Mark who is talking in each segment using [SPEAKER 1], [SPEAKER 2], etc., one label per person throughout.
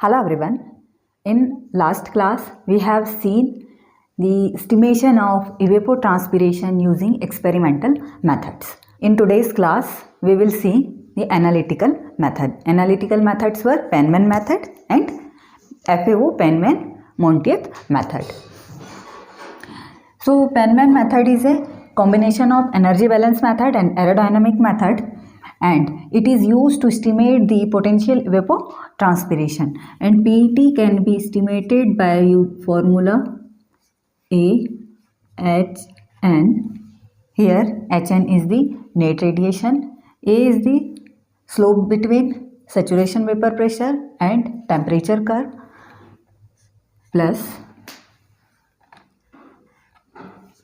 [SPEAKER 1] Hello everyone. In last class we have seen the estimation of evapotranspiration using experimental methods. In today's class we will see the analytical method. Analytical methods were Penman method and FAO Penman-Montieth method. So Penman method is a combination of energy balance method and aerodynamic method, and it is used to estimate the potential evapotranspiration, and PET can be estimated by formula A H N. Here Hn is the net radiation, A is the slope between saturation vapor pressure and temperature curve, plus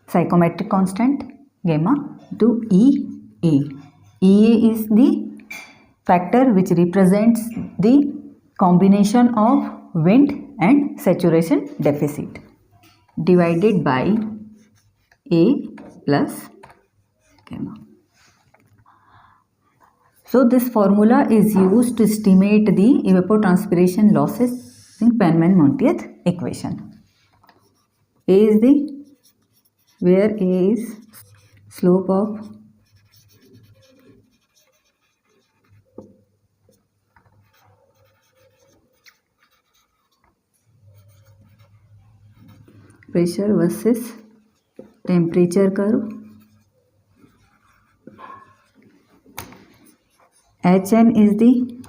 [SPEAKER 1] psychometric constant gamma to EA. EA is the factor which represents the combination of wind and saturation deficit divided by A plus gamma. So this formula is used to estimate the evapotranspiration losses in Penman-Montieth equation. A is the where A is slope of pressure versus temperature curve. Hn is the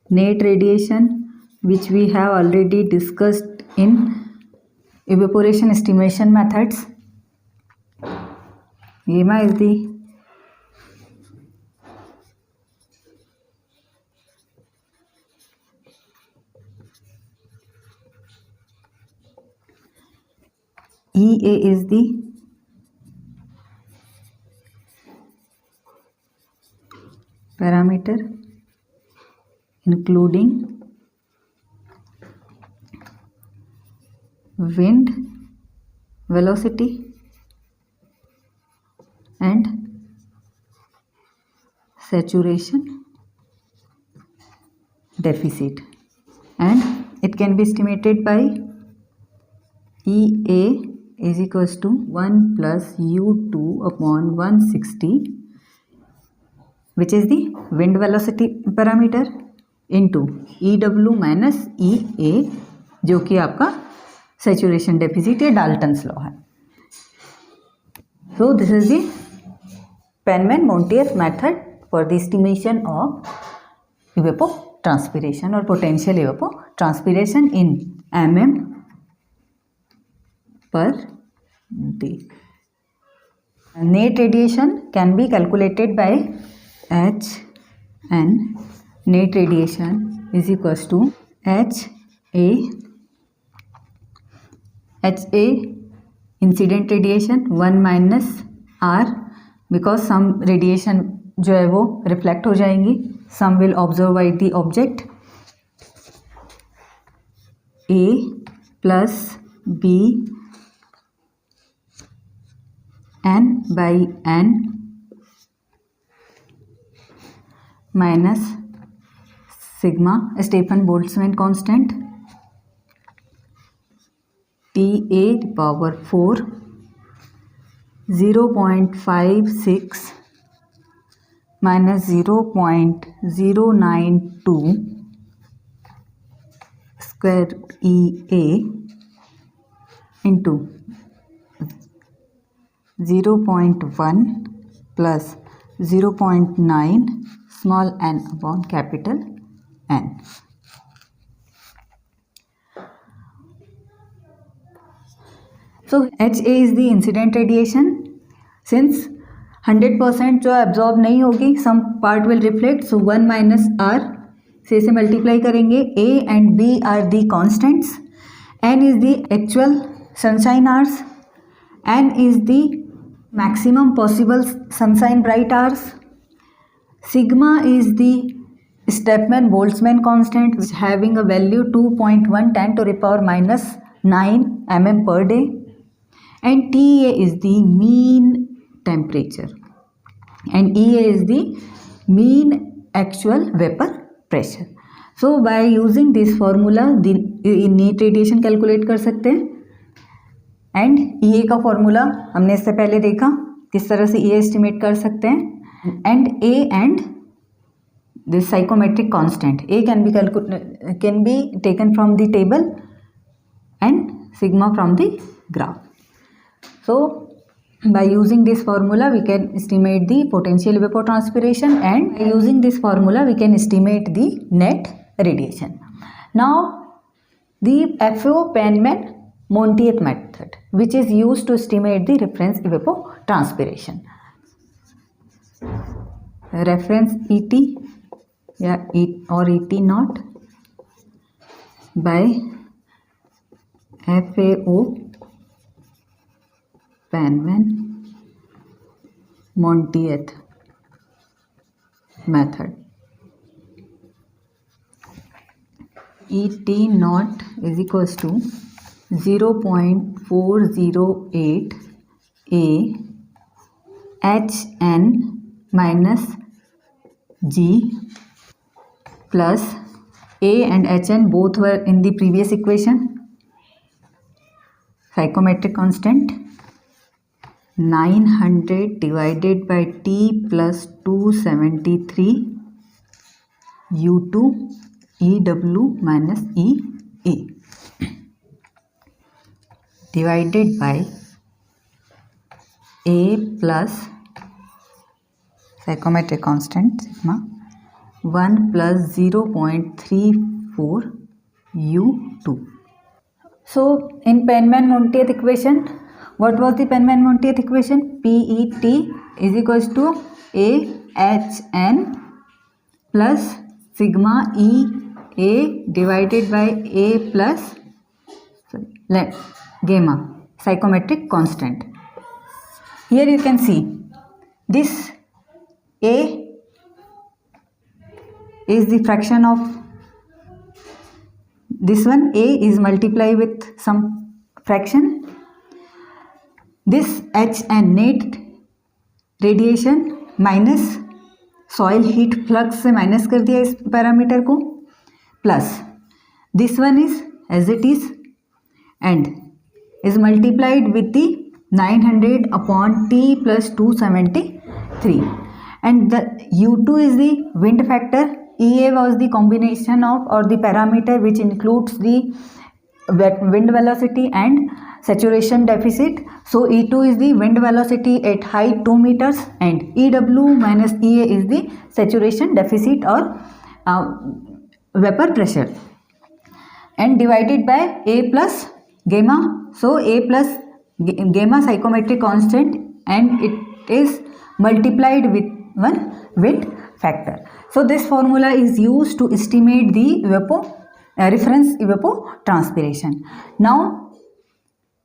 [SPEAKER 1] net radiation which we have already discussed in evaporation estimation methods. Gamma is the EA is the parameter including wind velocity and saturation deficit, and it can be estimated by EA is equals to 1 plus U2 upon 160, which is the wind velocity parameter, into EW minus EA जो कि आपका saturation deficit या Dalton's law है. So this is the Penman-Montieth method for the estimation of evapotranspiration or potential evapotranspiration in mm per day. Net radiation can be calculated by Hn. Net radiation is equals to HA incident radiation 1 minus R, because some radiation जो है वो reflect हो जाएंगी, some will observe by the object, A plus B N by N minus sigma Stefan-Boltzmann constant TA power 4 0.56 minus 0.092 square EA into 0.1 plus 0.9 small n upon capital N. So HA is the incident radiation. Since 100% जो absorb नहीं होगी, some part will reflect, so 1 minus R से multiply करेंगे. A and B are the constants. N is the actual sunshine hours. N is the maximum possible sunshine bright hours. Sigma is the Stefan-Boltzmann constant, which having a value 2.110 to the power minus 9 mm per day, and TA is the mean temperature, and EA is the mean actual vapor pressure. So by using this formula net radiation calculate कर सकते हैं. And ई का formula हमने इससे पहले देखा किस तरह से ई एस्टिमेट कर सकते हैं. And a and this psychometric constant a can be taken from the table and sigma from the graph. So by using this formula we can estimate the potential evapotranspiration, and by using this formula we can estimate the net radiation. Now the FO-Penman-Montieth method, which is used to estimate the reference evapotranspiration. Reference ET or ET naught by FAO Penman-Montieth method. ET naught is equals to 0.408 A HN minus G plus A and HN both were in the previous equation. Psychometric constant 900 divided by T plus 273 U2 EW minus EA divided by A plus psychometric constant sigma 1 plus 0.34 U2. So in Penman-Montieth equation, what was the Penman-Montieth equation? PET is equals to AHN plus sigma EA divided by A plus gamma psychometric constant. Here you can see this A is the fraction of this one. A is multiplied with some fraction. This HN net radiation minus soil heat flux से minus कर दिया इस parameter को, plus this one is as it is and is multiplied with the 900 upon T plus 273 and the U2 is the wind factor. EA was the combination of or the parameter which includes the wind velocity and saturation deficit. So E2 is the wind velocity at height 2 meters and EW minus EA is the saturation deficit or vapor pressure, and divided by A plus gamma. So A plus gamma psychometric constant and it is multiplied with one wind factor. So this formula is used to estimate the reference evapotranspiration. Now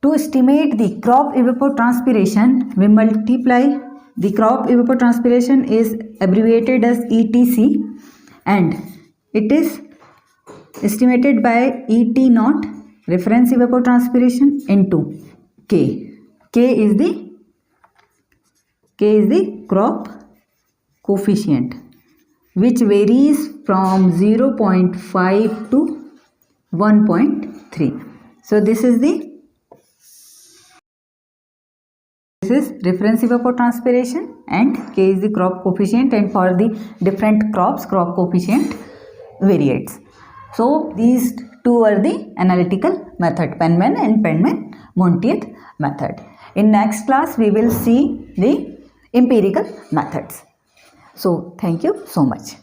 [SPEAKER 1] to estimate the crop evapotranspiration, we multiply the crop evapotranspiration is abbreviated as ETC and it is estimated by ET naught reference evapotranspiration into K. K is the crop coefficient which varies from 0.5 to 1.3. So this is reference evapotranspiration and K is the crop coefficient, and for the different crops crop coefficient variates. So these two are the analytical method, Penman and Penman-Montieth method. In next class we will see the empirical methods. So thank you so much.